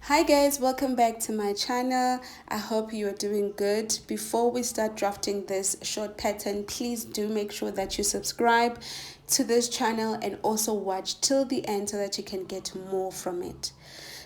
Hi guys, welcome back to my channel. I hope you are doing good. Before we start drafting this short pattern, please do make sure that you subscribe to this channel and also watch till the end so that you can get more from it.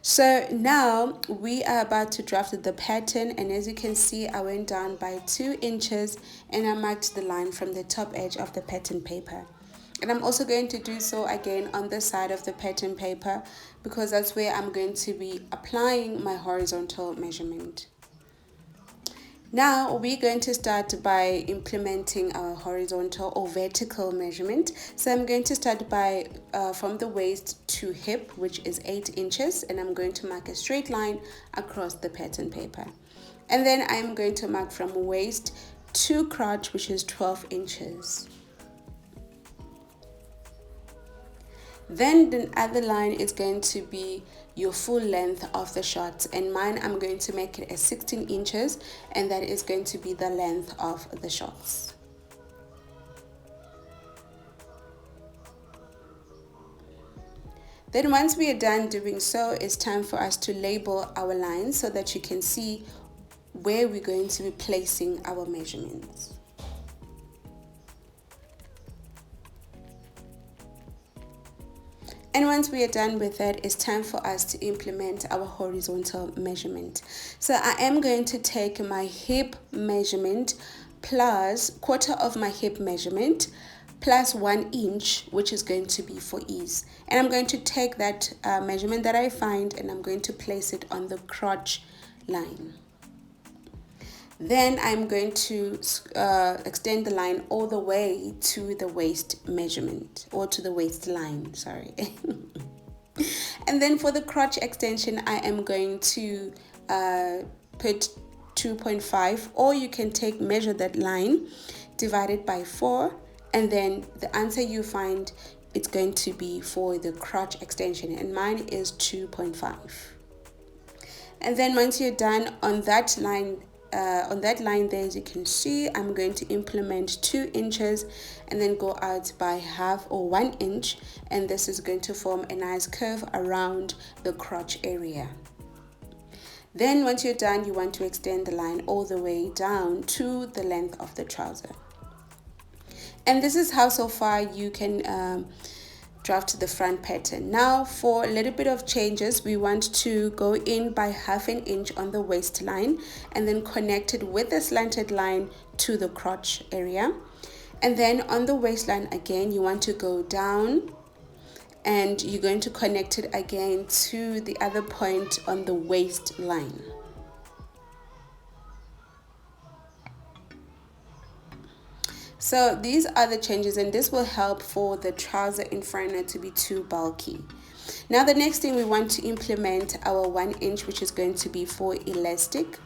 So now we are about to draft the pattern, and as you can see, I went down by 2 inches and I marked the line from the top edge of the pattern paper. And I'm also going to do so again on the side of the pattern paper because that's where I'm going to be applying my horizontal measurement. Now we're going to start by implementing our horizontal or vertical measurement. So I'm going to start by from the waist to hip, which is 8 inches, and I'm going to mark a straight line across the pattern paper. And then I'm going to mark from waist to crotch, which is 12 inches. Then the other line is going to be your full length of the shorts, and mine I'm going to make it as 16 inches, and that is going to be the length of the shorts. Then once we are done doing so, it's time for us to label our lines so that you can see where we're going to be placing our measurements. And once we are done with that, it's time for us to implement our horizontal measurement. So I am going to take my hip measurement plus quarter of my hip measurement plus 1 inch, which is going to be for ease. And I'm going to take that measurement that I find and I'm going to place it on the crotch line. Then I'm going to extend the line all the way to the waist measurement, or to the waistline, sorry. And then for the crotch extension, I am going to put 2.5, or you can measure that line, divide it by 4, and then the answer you find, it's going to be for the crotch extension, and mine is 2.5. And then once you're done on that line, there, as you can see, I'm going to implement 2 inches and then go out by half or 1 inch, and this is going to form a nice curve around the crotch area. Then once you're done, you want to extend the line all the way down to the length of the trouser. And this is how so far you can draft the front pattern. Now for a little bit of changes, we want to go in by half an inch on the waistline and then connect it with a slanted line to the crotch area. And then on the waistline again, you want to go down and you're going to connect it again to the other point on the waistline. So these are the changes, and this will help for the trouser in front not to be too bulky. Now the next thing, we want to implement our 1 inch, which is going to be for elastic.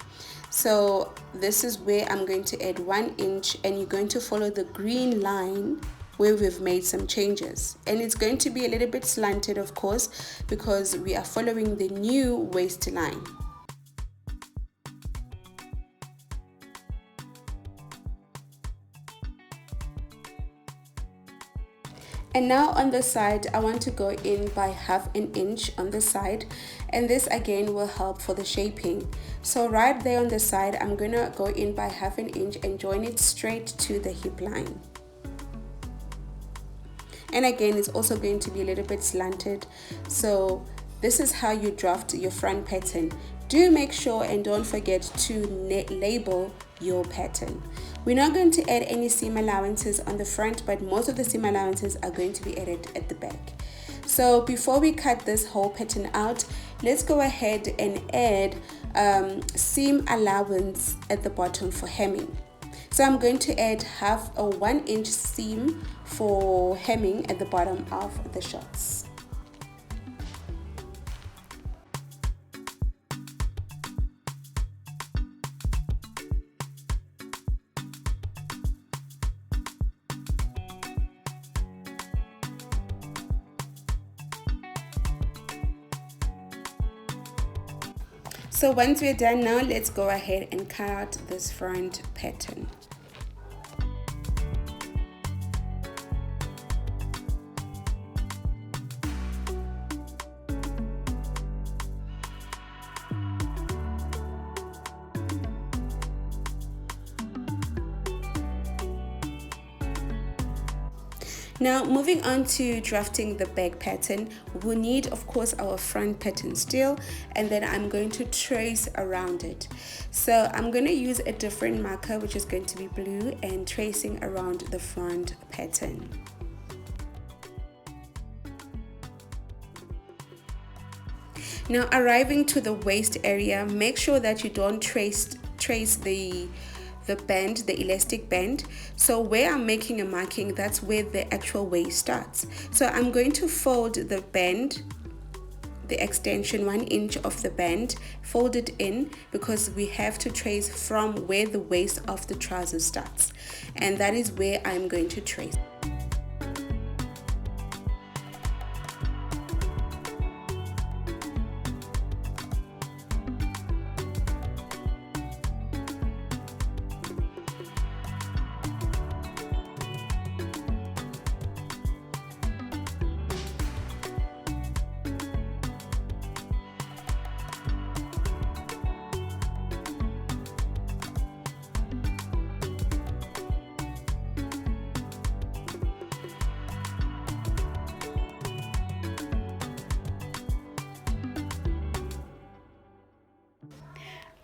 So this is where I'm going to add 1 inch, and you're going to follow the green line where we've made some changes. And it's going to be a little bit slanted, of course, because we are following the new waistline. And now on the side, I want to go in by half an inch on the side, and this again will help for the shaping. So right there on the side, I'm gonna go in by half an inch and join it straight to the hip line. And again, it's also going to be a little bit slanted. So this is how you draft your front pattern. Do make sure and don't forget to label your pattern. We're not going to add any seam allowances on the front, but most of the seam allowances are going to be added at the back. So before we cut this whole pattern out, let's go ahead and add seam allowance at the bottom for hemming. So I'm going to add half a 1 inch seam for hemming at the bottom of the shorts. So once we're done now, let's go ahead and cut out this front pattern. Now moving on to drafting the back pattern, we'll need of course our front pattern still, and then I'm going to trace around it. So I'm going to use a different marker, which is going to be blue, and tracing around the front pattern. Now arriving to the waist area, make sure that you don't trace the band, the elastic band. So where I'm making a marking, that's where the actual waist starts. So I'm going to fold the band, the extension 1 inch of the band, fold it in, because we have to trace from where the waist of the trouser starts, and that is where I'm going to trace.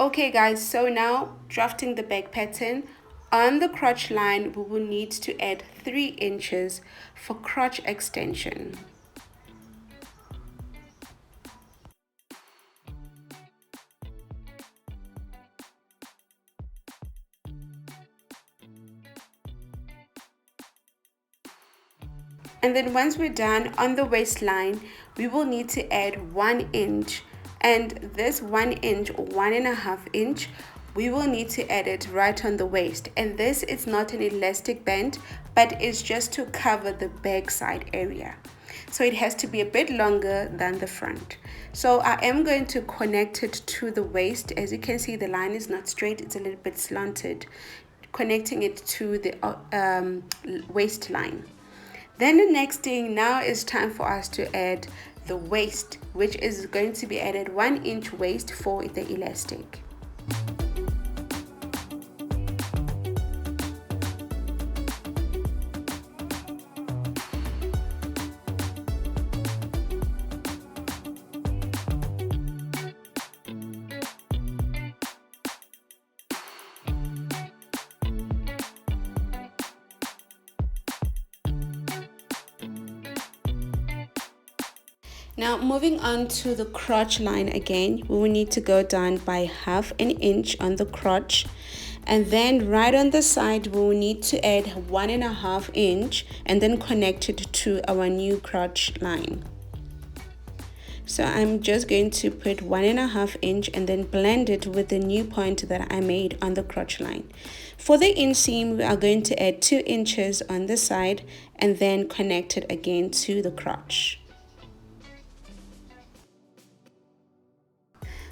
Okay guys, so now drafting the back pattern, on the crotch line we will need to add 3 inches for crotch extension. And then once we're done on the waistline, we will need to add 1 inch, and this 1 inch or 1.5 inch, we will need to add it right on the waist. And this is not an elastic band, but it's just to cover the back side area. So it has to be a bit longer than the front. So I am going to connect it to the waist. As you can see, the line is not straight, it's a little bit slanted, connecting it to the waistline. Then the next thing now is time for us to add the waist, which is going to be added 1 inch waist for the elastic. Now moving on to the crotch line again, we will need to go down by 1/2 inch on the crotch, and then right on the side we will need to add 1.5 inch and then connect it to our new crotch line. So I'm just going to put 1.5 inch and then blend it with the new point that I made on the crotch line. For the inseam, we are going to add 2 inches on the side and then connect it again to the crotch.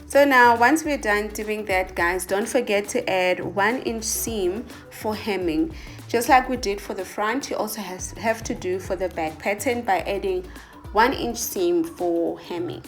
So now once we're done doing that, guys, don't forget to add 1 inch seam for hemming. Just like we did for the front, you also have to do for the back pattern by adding 1 inch seam for hemming.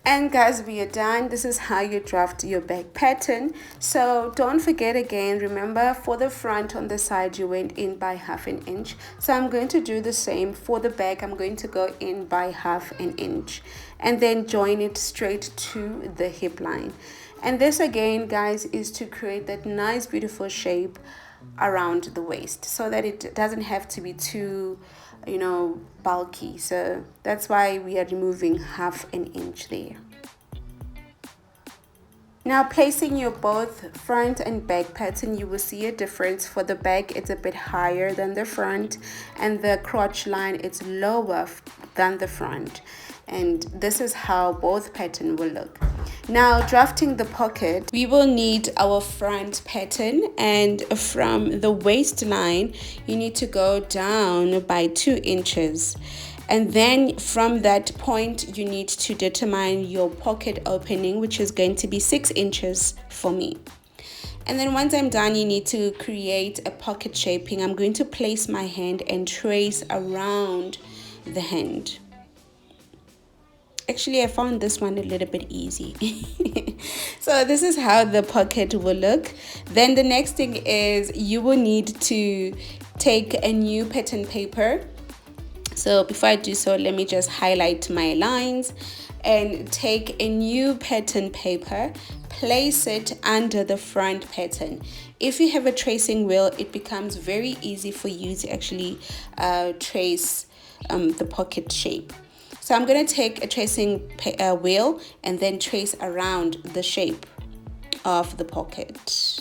And guys, we are done. This is how you draft your back pattern. So don't forget again, remember for the front on the side you went in by 1/2 inch. So I'm going to do the same for the back. I'm going to go in by 1/2 inch and then join it straight to the hip line. And this again, guys, is to create that nice beautiful shape around the waist so that it doesn't have to be too bulky. So that's why we are removing 1/2 inch there. Now placing your both front and back pattern, you will see a difference. For the back it's a bit higher than the front, and the crotch line it's lower than the front, and this is how both pattern will look. Now drafting the pocket, we will need our front pattern, and from the waistline you need to go down by 2 inches, And then from that point, you need to determine your pocket opening, which is going to be 6 inches for me. And then once I'm done, you need to create a pocket shaping. I'm going to place my hand and trace around the hand. Actually, I found this one a little bit easy. So this is how the pocket will look. Then the next thing is you will need to take a new pattern paper. So before I do so, let me just highlight my lines and take a new pattern paper, place it under the front pattern. If you have a tracing wheel, it becomes very easy for you to actually trace the pocket shape. So I'm going to take a tracing wheel and then trace around the shape of the pocket.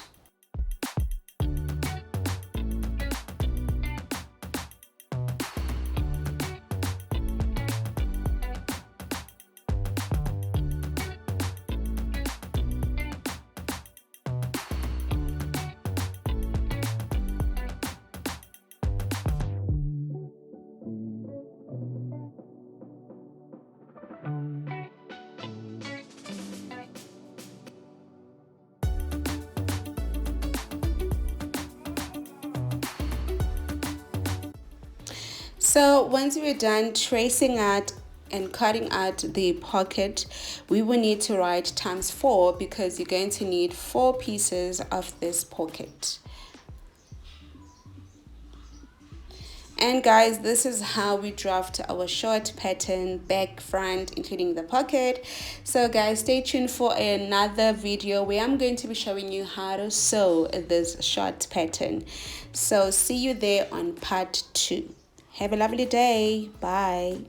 So once we're done tracing out and cutting out the pocket, we will need to write ×4 because you're going to need 4 pieces of this pocket. And guys, this is how we draft our short pattern, back, front, including the pocket. So guys, stay tuned for another video where I'm going to be showing you how to sew this short pattern. So see you there on part 2. Have a lovely day. Bye.